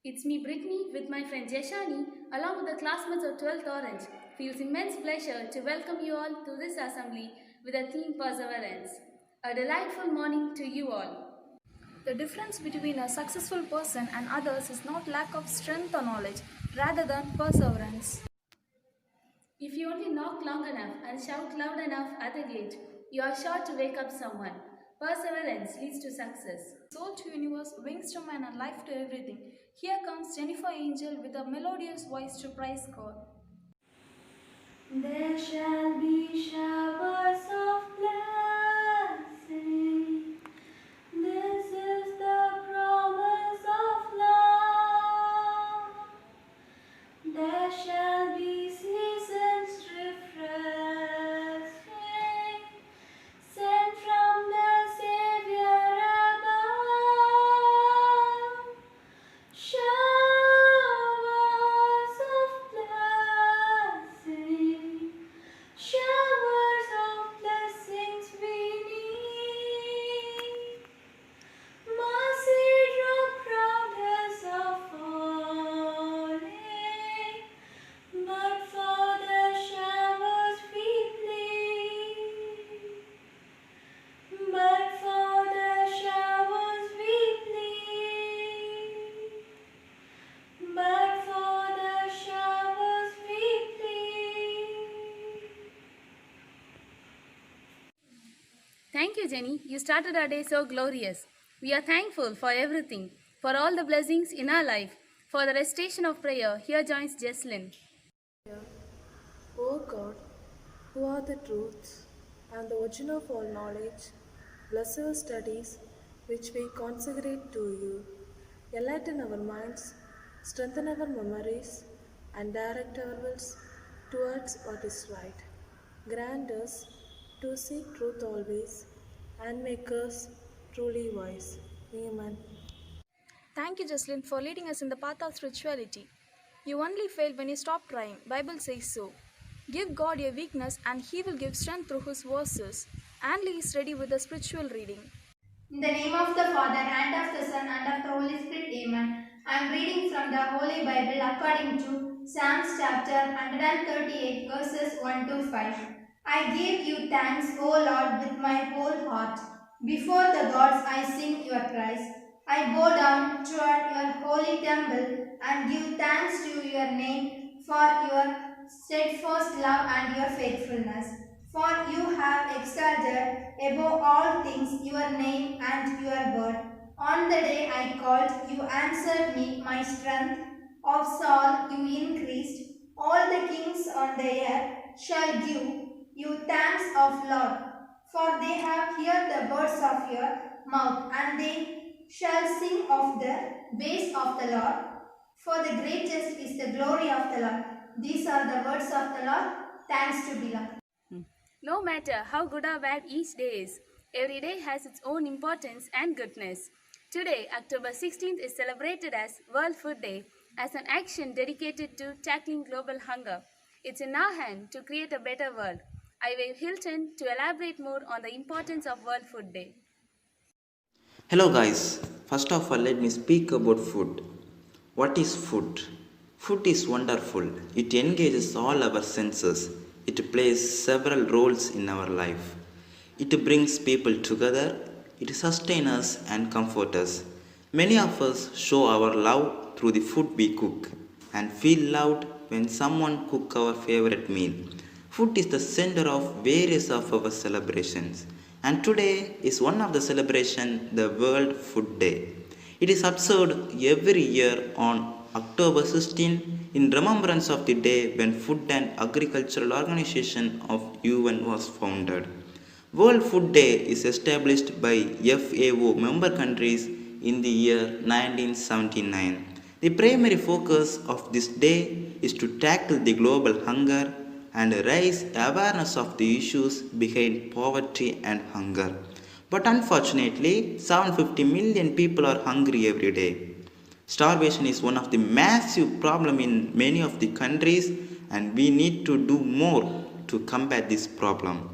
It's me, Brittany, with my friend Jeshani, along with the classmates of 12th Orange. Feels immense pleasure to welcome you all to this assembly with the theme Perseverance. A delightful morning to you all. The difference between a successful person and others is not lack of strength or knowledge, rather than perseverance. If you only knock long enough and shout loud enough at the gate, you are sure to wake up someone. Perseverance leads to success. Soul to universe, wings to man, and life to everything. Here comes Jennifer Angel with a melodious voice to praise God. There shall be showers of blessing. This is the promise of love. There shall be seasons refreshing, sent from the Savior above. Showers of blessing, showers of blessings we need. Mercy drop proudest of falling, but for the showers we plead. But for the showers we plead. But for the showers we plead. Thank you, Jenny. You started our day so glorious. We are thankful for everything, for all the blessings in our life. For the recitation of prayer, here joins Jesslyn. O God, who are the truth and the origin of all knowledge, bless our studies which we consecrate to you. Enlighten our minds, strengthen our memories, and direct our wills towards what is right. Grant us to seek truth always and make us truly wise. Amen. Thank you, Jocelyn, for leading us in the path of spirituality. You only fail when you stop trying. Bible says so. Give God your weakness and He will give strength through His verses. Anli is ready with the spiritual reading. In the name of the Father, and of the Son, and of the Holy Spirit, Amen. I am reading from the Holy Bible according to Psalms chapter 138, verses 1 to 5. I give you thanks, O Lord, with my whole heart. Before the gods I sing your praise. I bow down toward your holy temple and give thanks to your name for your steadfast love and your faithfulness. For you have exalted above all things your name and your word. On the day I called, you answered me, my strength of soul you increased. All the kings on the earth shall give you thanks of Lord, for they have heard the words of your mouth, and they shall sing of the ways of the Lord. For the greatest is the glory of the Lord. These are the words of the Lord. Thanks to be Lord. No matter how good or bad each day is, every day has its own importance and goodness. Today, October 16th is celebrated as World Food Day as an action dedicated to tackling global hunger. It's in our hand to create a better world. I wave Hilton to elaborate more on the importance of World Food Day. Hello guys, first of all let me speak about food. What is food? Food is wonderful. It engages all our senses. It plays several roles in our life. It brings people together. It sustains us and comforts us. Many of us show our love through the food we cook and feel loved when someone cooks our favorite meal. Food is the center of various of our celebrations. And today is one of the celebration, the World Food Day. It is observed every year on October 16 in remembrance of the day when Food and Agricultural Organization of UN was founded. World Food Day is established by FAO member countries in the year 1979. The primary focus of this day is to tackle the global hunger and raise awareness of the issues behind poverty and hunger. But unfortunately, 750 million people are hungry every day. Starvation is one of the massive problems in many of the countries, and we need to do more to combat this problem.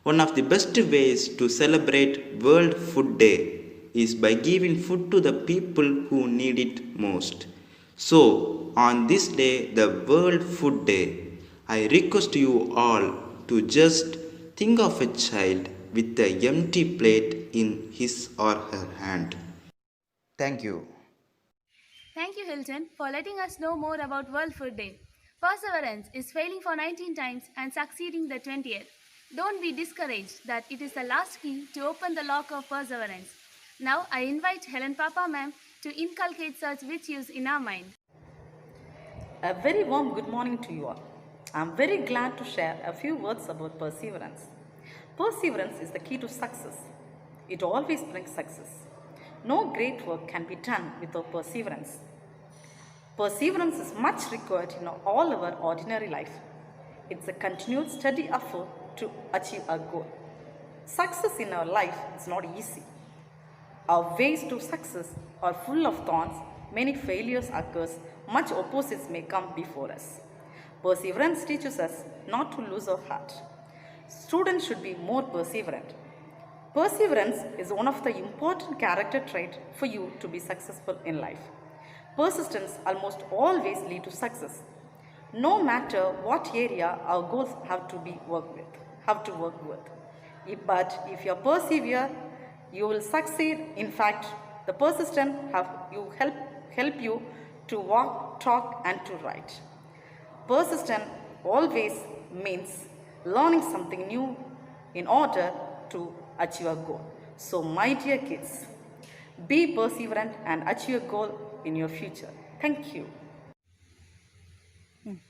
One of the best ways to celebrate World Food Day is by giving food to the people who need it most. So, on this day, the World Food Day, I request you all to just think of a child with an empty plate in his or her hand. Thank you. Thank you, Hilton, for letting us know more about World Food Day. Perseverance is failing for 19 times and succeeding the 20th. Don't be discouraged that it is the last key to open the lock of perseverance. Now I invite Helen Papa ma'am to inculcate such virtues in our mind. A very warm good morning to you all. I am very glad to share a few words about perseverance. Perseverance is the key to success. It always brings success. No great work can be done without perseverance. Perseverance is much required in all our ordinary life. It's a continued steady effort to achieve a goal. Success in our life is not easy. Our ways to success are full of thorns, many failures occurs, much opposites may come before us. Perseverance teaches us not to lose our heart. Students should be more perseverant. Perseverance is one of the important character traits for you to be successful in life. Persistence almost always leads to success. No matter what area our goals have to work with. But if you persevere, you will succeed. In fact, the persistence help you to walk, talk, and to write. Persistence always means learning something new in order to achieve a goal. So, my dear kids, be perseverant and achieve a goal in your future. Thank you.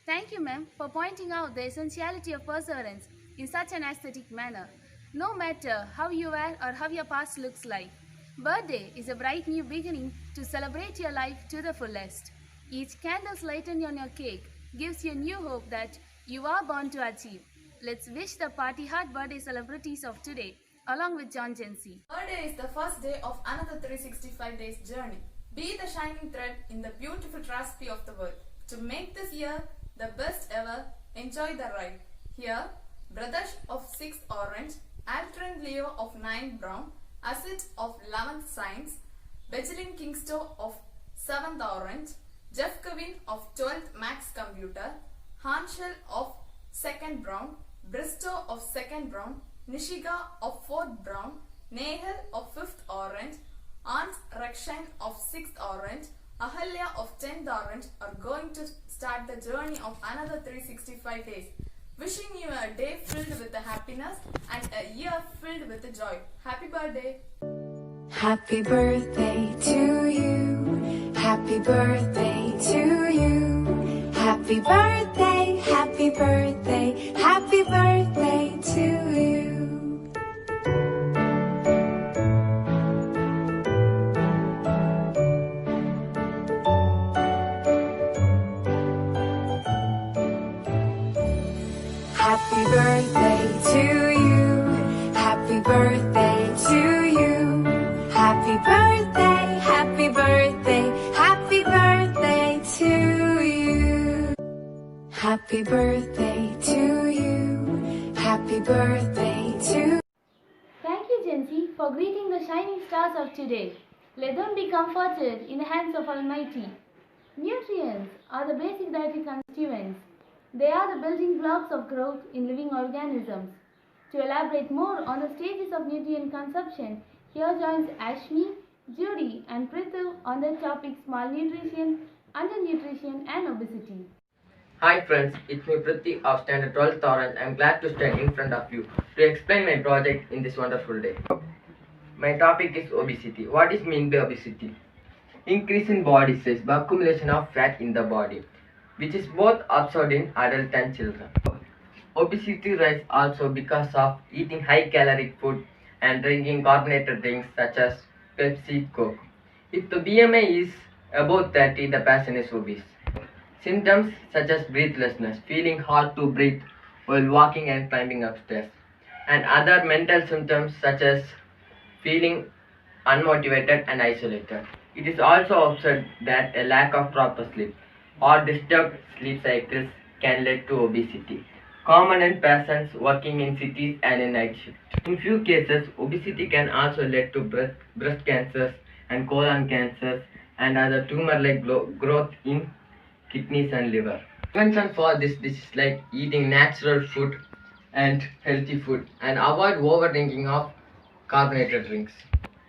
Thank you, ma'am, for pointing out the essentiality of perseverance in such an aesthetic manner. No matter how you are or how your past looks like, birthday is a bright new beginning to celebrate your life to the fullest. Each candle lightened on your cake gives you new hope that you are born to achieve. Let's wish the party hard birthday celebrities of today, along with John Jency. Birthday is the first day of another 365 days journey. Be the shining thread in the beautiful tapestry of the world. To make this year the best ever, enjoy the ride. Here, Brothers of 6th Orange, Altrin Leo of 9th Brown, Acid of 11th Science, Benjamin Kingstow of 7th Orange, Jeff Kevin of 12th Max Computer, Hanshel of 2nd Brown, Bristow of 2nd Brown, Nishiga of 4th Brown, Nehal of 5th Orange, Aunt Rakshan of 6th Orange, Ahalya of 10th Orange are going to start the journey of another 365 days. Wishing you a day filled with the happiness and a year filled with the joy. Happy birthday! Happy birthday to you. Happy birthday to you. Happy birthday, happy birthday, happy birthday to you. Happy birthday to you. Happy birthday to you. Happy birthday, happy birthday, happy birthday to you. Happy birthday to you. Happy birthday to Thank you, Jency, for greeting the shining stars of today. Let them be comforted in the hands of Almighty. Nutrients are the basic dietary constituents. They are the building blocks of growth in living organisms. To elaborate more on the stages of nutrient consumption, here joins Ashmi, Judy, and Prithu on the topics malnutrition, undernutrition, and obesity. Hi friends, it's me Prithvi of Standard 12th Orange. I'm glad to stand in front of you to explain my project in this wonderful day. My topic is obesity. What is meant by obesity? Increase in body size by accumulation of fat in the body, which is both observed in adults and children. Obesity rises also because of eating high caloric food and drinking carbonated drinks such as Pepsi, Coke. If the BMI is above 30, the person is obese. Symptoms such as breathlessness, feeling hard to breathe while walking and climbing upstairs, and other mental symptoms such as feeling unmotivated and isolated. It is also observed that a lack of proper sleep or disturbed sleep cycles can lead to obesity, common in persons working in cities and in night shift. In few cases, obesity can also lead to breast cancers and colon cancers and other tumor-like growth in kidneys and liver. Prevention for this disease like eating natural food and healthy food and avoid overdrinking of carbonated drinks.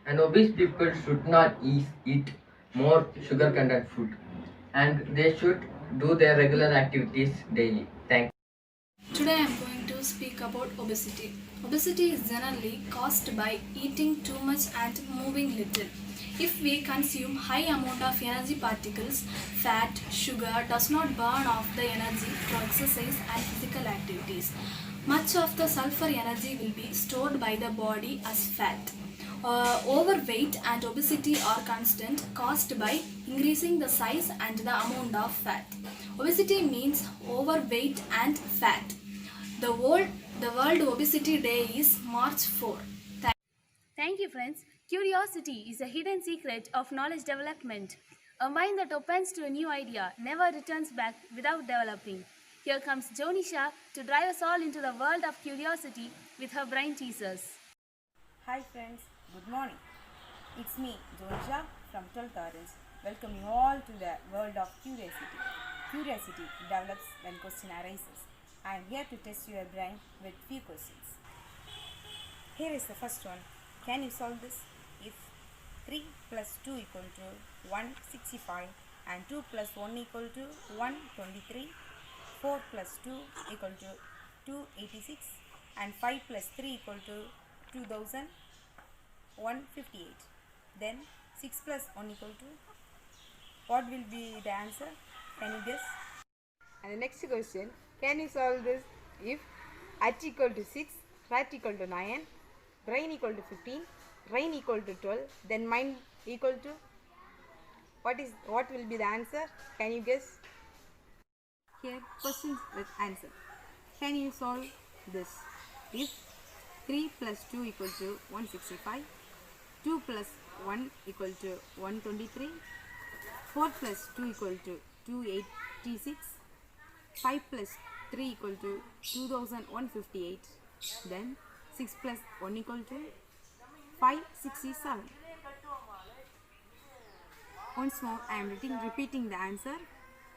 And obese people should not eat more sugar content food and they should do their regular activities daily. Thank you. Today I am going to speak about obesity. Obesity is generally caused by eating too much and moving little. If we consume high amount of energy particles, fat, sugar does not burn off the energy through exercise and physical activities. Much of the sulfur energy will be stored by the body as fat. Overweight and obesity are constant caused by increasing the size and the amount of fat. Obesity means overweight and fat. The World Obesity Day is March 4. Thank you, friends. Curiosity is a hidden secret of knowledge development. A mind that opens to a new idea never returns back without developing. Here comes Jonisha to drive us all into the world of curiosity with her brain teasers. Hi friends, good morning. It's me, Jonisha from 12th Orange. Welcome you all to the world of curiosity. Curiosity develops when question arises. I am here to test your brain with few questions. Here is the first one. Can you solve this? If 3 plus 2 equal to 165 and 2 plus 1 equal to 123, 4 plus 2 equal to 286 and 5 plus 3 equal to 2158, then 6 plus 1 equal to, what will be the answer? Can you guess? And the next question, can you solve this if at equal to 6, rat equal to 9, brain equal to 15, rain equal to 12, then mind equal to, what will be the answer? Can you guess? Here questions with answer. Can you solve this if 3 plus 2 equal to 165, 2 plus 1 equal to 123, 4 plus 2 equal to 286, 5 plus 3 equal to 2158, then 6 plus 1 equal to 567. Once more I am repeating the answer.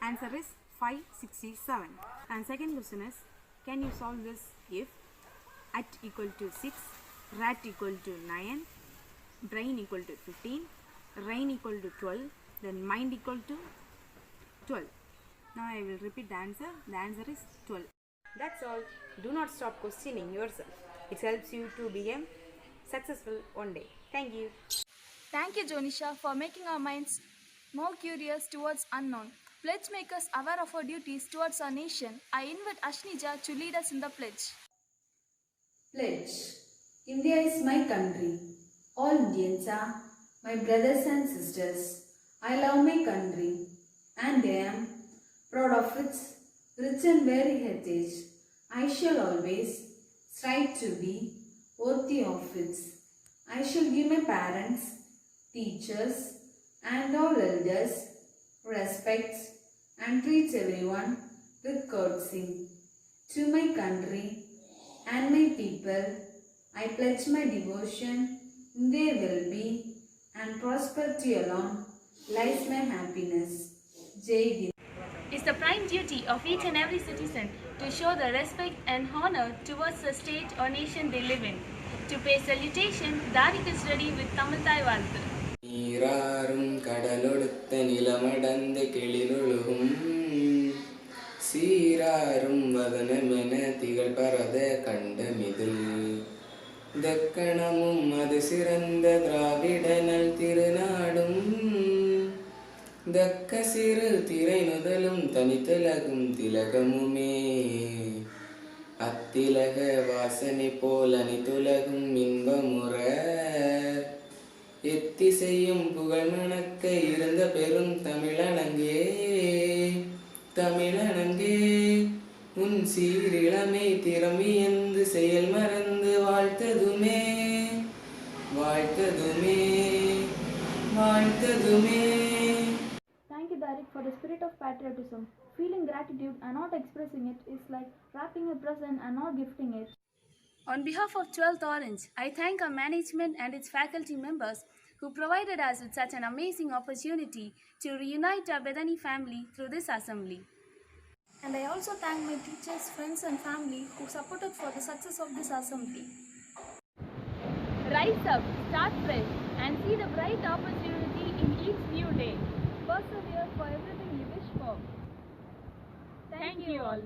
Answer is 567. And second question is, can you solve this if at equal to 6, rat equal to 9, brain equal to 15, rain equal to 12, then mind equal to 12. Now I will repeat the answer. The answer is 12. That's all. Do not stop questioning yourself. It helps you to become successful one day. Thank you. Thank you, Jonisha, for making our minds more curious towards unknown. Pledge make us aware of our duties towards our nation. I invite Ashnija to lead us in the pledge. Pledge. India is my country. All Indians are my brothers and sisters. I love my country and I am proud of its rich and varied heritage. I shall always strive to be worthy of it. I shall give my parents, teachers and all elders respect and treat everyone with courtesy. To my country and my people, I pledge my devotion in their well-being and prosperity alone lies my happiness. Jai Hind. It's the prime duty of each and every citizen to show the respect and honor towards the state or nation they live in. To pay salutation, Darik is ready with Tamil Thai Valthu. நீராறும் கடலொடுத்த நிலமடந்த கிளிருழுகும் சீராறும் வதனமென திகழ் பரத கண்டமிதில் தக்கணமும் அது சிறந்த திராவிடனல் திருநாடும் தக்க சிறு திரை நுதலும் தனித்திலகும் திலகமுமே அத்திலக வாசனை போல் அனித்துலகும் இன்பமுற எத்திசையும் புகழ் மணக்க இருந்த பெரும் தமிழனங்கே தமிழனங்கே உன் சீரிழமை திறமையந்து செயல் மறந்து வாழ்த்ததுமே வாழ்த்ததுமே வாழ்த்ததுமே. Thank you, Darik, for the spirit of patriotism. Feeling gratitude and not expressing it is like wrapping a present and not gifting it. On behalf of 12th Orange, I thank our management and its faculty members who provided us with such an amazing opportunity to reunite our Bethany family through this assembly. And I also thank my teachers, friends and family who supported for the success of this assembly. Rise up, start fresh, and see the bright opportunity in each new day. Persevere for everything you wish for. Thank you all.